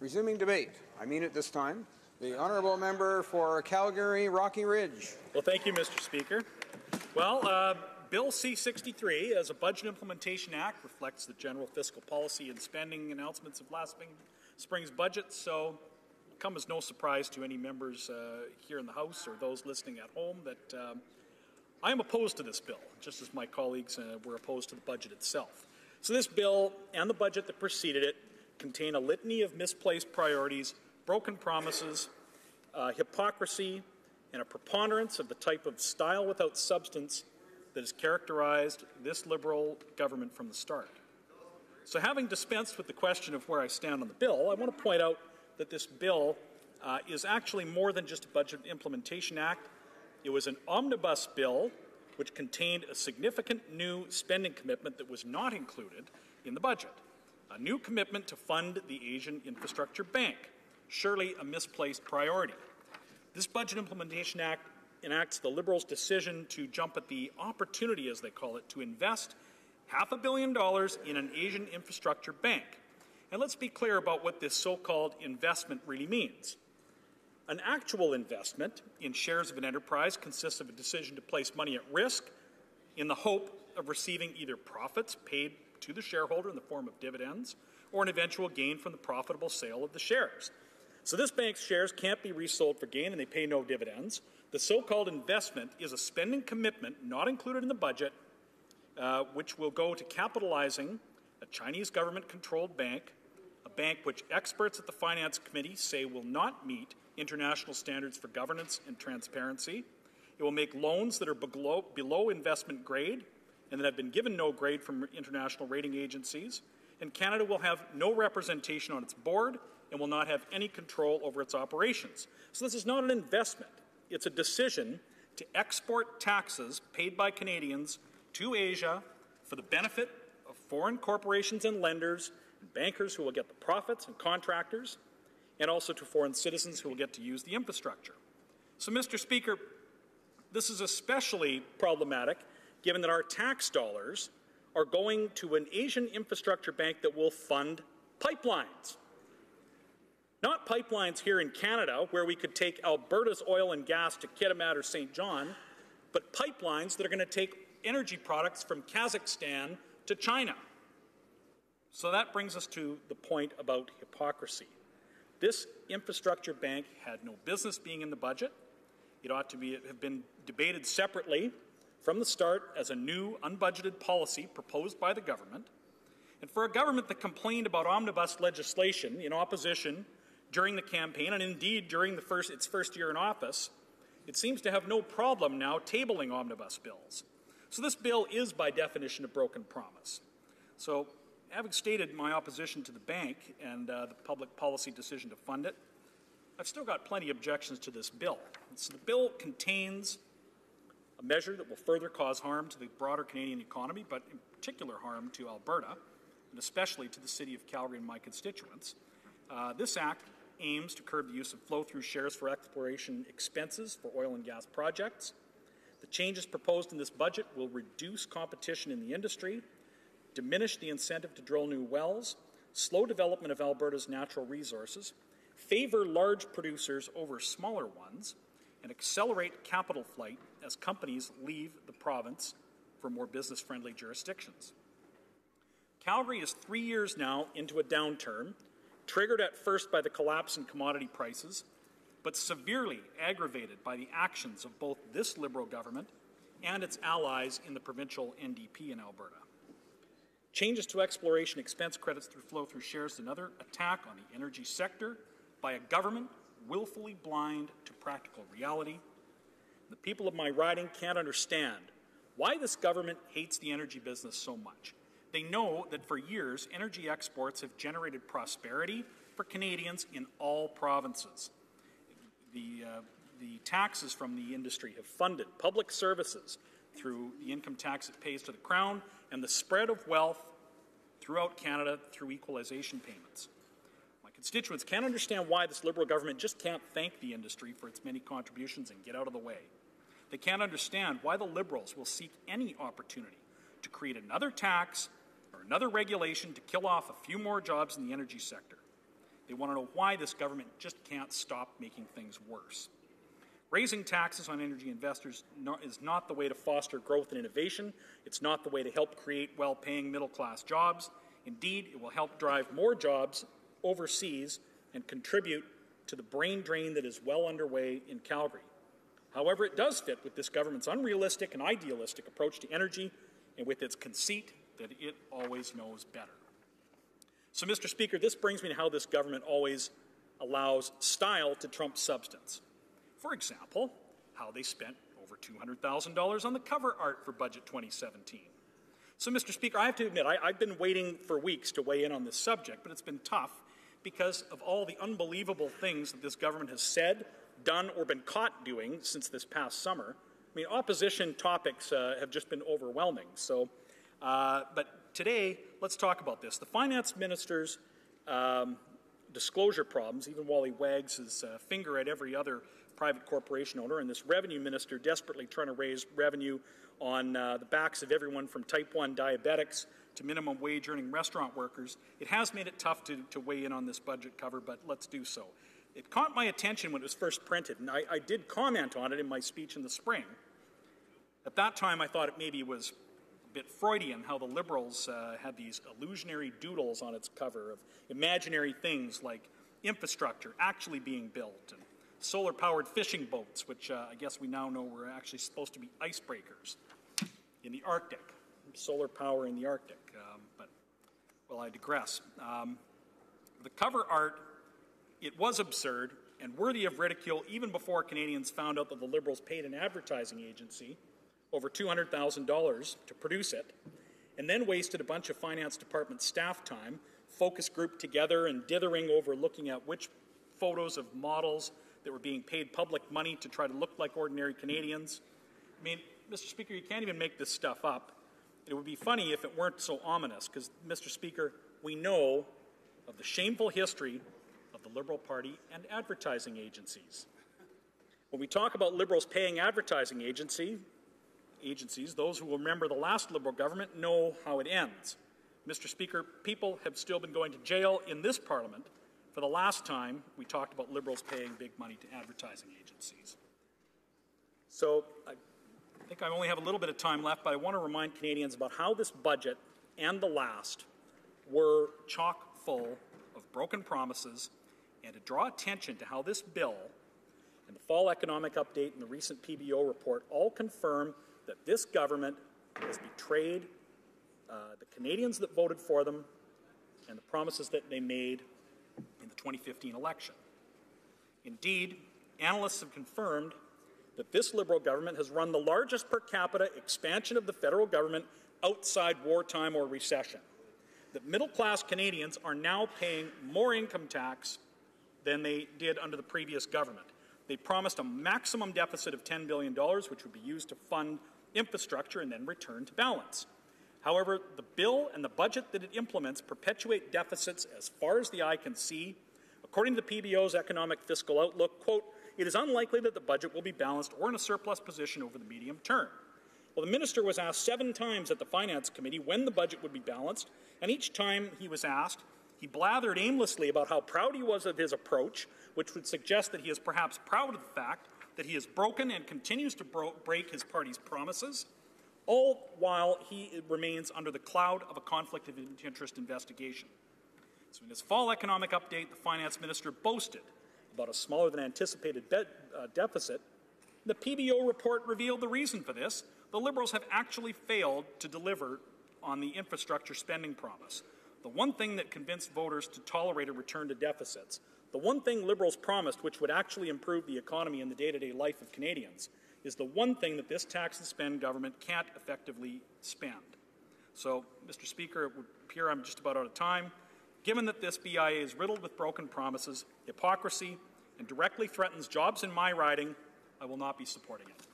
Resuming debate. I mean it this time. The honourable member for Calgary, Rocky Ridge. Well, thank you, Mr. Speaker. Well, Bill C-63, as a Budget Implementation Act, reflects the general fiscal policy and spending announcements of last spring's budget, so it'll come as no surprise to any members here in the House or those listening at home that I am opposed to this bill, just as my colleagues were opposed to the budget itself. So this bill and the budget that preceded it contain a litany of misplaced priorities, broken promises, hypocrisy, and a preponderance of the type of style without substance that has characterized this Liberal government from the start. So having dispensed with the question of where I stand on the bill, I want to point out that this bill is actually more than just a Budget Implementation Act. It was an omnibus bill which contained a significant new spending commitment that was not included in the budget. A new commitment to fund the Asian Infrastructure Bank, surely a misplaced priority. This Budget Implementation Act enacts the Liberals' decision to jump at the opportunity, as they call it, to invest $500 million in an Asian infrastructure bank. And let's be clear about what this so-called investment really means. An actual investment in shares of an enterprise consists of a decision to place money at risk in the hope of receiving either profits paid to the shareholder in the form of dividends or an eventual gain from the profitable sale of the shares. So this bank's shares can't be resold for gain and they pay no dividends. The so-called investment is a spending commitment not included in the budget, which will go to capitalizing a Chinese government-controlled bank, a bank which experts at the Finance Committee say will not meet international standards for governance and transparency. It will make loans that are below investment grade and that have been given no grade from international rating agencies. And Canada will have no representation on its board and will not have any control over its operations. So this is not an investment. It's a decision to export taxes paid by Canadians to Asia for the benefit of foreign corporations and lenders and bankers who will get the profits and contractors, and also to foreign citizens who will get to use the infrastructure. So, Mr. Speaker, this is especially problematic given that our tax dollars are going to an Asian infrastructure bank that will fund pipelines. Not pipelines here in Canada, where we could take Alberta's oil and gas to Kitimat or St. John, but pipelines that are going to take energy products from Kazakhstan to China. So that brings us to the point about hypocrisy. This infrastructure bank had no business being in the budget. It ought to have been debated separately from the start as a new, unbudgeted policy proposed by the government. And for a government that complained about omnibus legislation in opposition during the campaign, and indeed during its first year in office, it seems to have no problem now tabling omnibus bills. So this bill is, by definition, a broken promise. So, having stated my opposition to the bank and the public policy decision to fund it, I've still got plenty of objections to this bill. So the bill contains a measure that will further cause harm to the broader Canadian economy, but in particular harm to Alberta, and especially to the City of Calgary and my constituents. This act aims to curb the use of flow-through shares for exploration expenses for oil and gas projects. The changes proposed in this budget will reduce competition in the industry, diminish the incentive to drill new wells, slow development of Alberta's natural resources, favor large producers over smaller ones, and accelerate capital flight as companies leave the province for more business-friendly jurisdictions. Calgary is 3 years now into a downturn, triggered at first by the collapse in commodity prices, but severely aggravated by the actions of both this Liberal government and its allies in the provincial NDP in Alberta. Changes to exploration expense credits through flow-through shares is another attack on the energy sector by a government willfully blind to practical reality. The people of my riding can't understand why this government hates the energy business so much. They know that for years, energy exports have generated prosperity for Canadians in all provinces. The taxes from the industry have funded public services through the income tax it pays to the Crown and the spread of wealth throughout Canada through equalization payments. My constituents can't understand why this Liberal government just can't thank the industry for its many contributions and get out of the way. They can't understand why the Liberals will seek any opportunity to create another tax or another regulation to kill off a few more jobs in the energy sector. They want to know why this government just can't stop making things worse. Raising taxes on energy investors is not the way to foster growth and innovation. It's not the way to help create well-paying middle-class jobs. Indeed, it will help drive more jobs overseas and contribute to the brain drain that is well underway in Calgary. However, it does fit with this government's unrealistic and idealistic approach to energy and with its conceit that it always knows better. So, Mr. Speaker, this brings me to how this government always allows style to trump substance. For example, how they spent over $200,000 on the cover art for Budget 2017. So, Mr. Speaker, I have to admit, I've been waiting for weeks to weigh in on this subject, but it's been tough because of all the unbelievable things that this government has said, done, or been caught doing since this past summer. I mean, opposition topics have just been overwhelming. So, but today, let's talk about this. The finance minister's disclosure problems, even while he wags his finger at every other private corporation owner, and this revenue minister desperately trying to raise revenue on the backs of everyone from type 1 diabetics to minimum wage earning restaurant workers, it has made it tough to weigh in on this budget cover, but let's do so. It caught my attention when it was first printed, and I did comment on it in my speech in the spring. At that time, I thought it maybe was a bit Freudian how the Liberals had these illusionary doodles on its cover of imaginary things like infrastructure actually being built and solar-powered fishing boats, which I guess we now know were actually supposed to be icebreakers in the Arctic, solar power in the Arctic. But, well, I digress. The cover art, it was absurd and worthy of ridicule even before Canadians found out that the Liberals paid an advertising agency over $200,000 to produce it, and then wasted a bunch of Finance Department staff time, focus group together and dithering over looking at which photos of models that were being paid public money to try to look like ordinary Canadians. I mean, Mr. Speaker, you can't even make this stuff up. It would be funny if it weren't so ominous, because, Mr. Speaker, we know of the shameful history of the Liberal Party and advertising agencies. When we talk about Liberals paying advertising agencies, those who remember the last Liberal government know how it ends. Mr. Speaker, people have still been going to jail in this Parliament for the last time we talked about Liberals paying big money to advertising agencies. So I think I only have a little bit of time left, but I want to remind Canadians about how this budget and the last were chock full of broken promises, and to draw attention to how this bill and the fall economic update and the recent PBO report all confirm that this government has betrayed the Canadians that voted for them and the promises that they made in the 2015 election. Indeed, analysts have confirmed that this Liberal government has run the largest per capita expansion of the federal government outside wartime or recession. That middle-class Canadians are now paying more income tax than they did under the previous government. They promised a maximum deficit of $10 billion, which would be used to fund infrastructure and then return to balance. However, the bill and the budget that it implements perpetuate deficits as far as the eye can see. According to the PBO's economic fiscal outlook, quote, it is unlikely that the budget will be balanced or in a surplus position over the medium term. Well, the minister was asked 7 times at the Finance Committee when the budget would be balanced, and each time he was asked, he blathered aimlessly about how proud he was of his approach, which would suggest that he is perhaps proud of the fact that he has broken and continues to break his party's promises, all while he remains under the cloud of a conflict of interest investigation. So in his fall economic update, the finance minister boasted about a smaller than anticipated deficit. The PBO report revealed the reason for this. The Liberals have actually failed to deliver on the infrastructure spending promise. The one thing that convinced voters to tolerate a return to deficits, the one thing Liberals promised which would actually improve the economy and the day-to-day life of Canadians, is the one thing that this tax and spend government can't effectively spend. So, Mr. Speaker, it would appear I'm just about out of time. Given that this BIA is riddled with broken promises, hypocrisy, and directly threatens jobs in my riding, I will not be supporting it.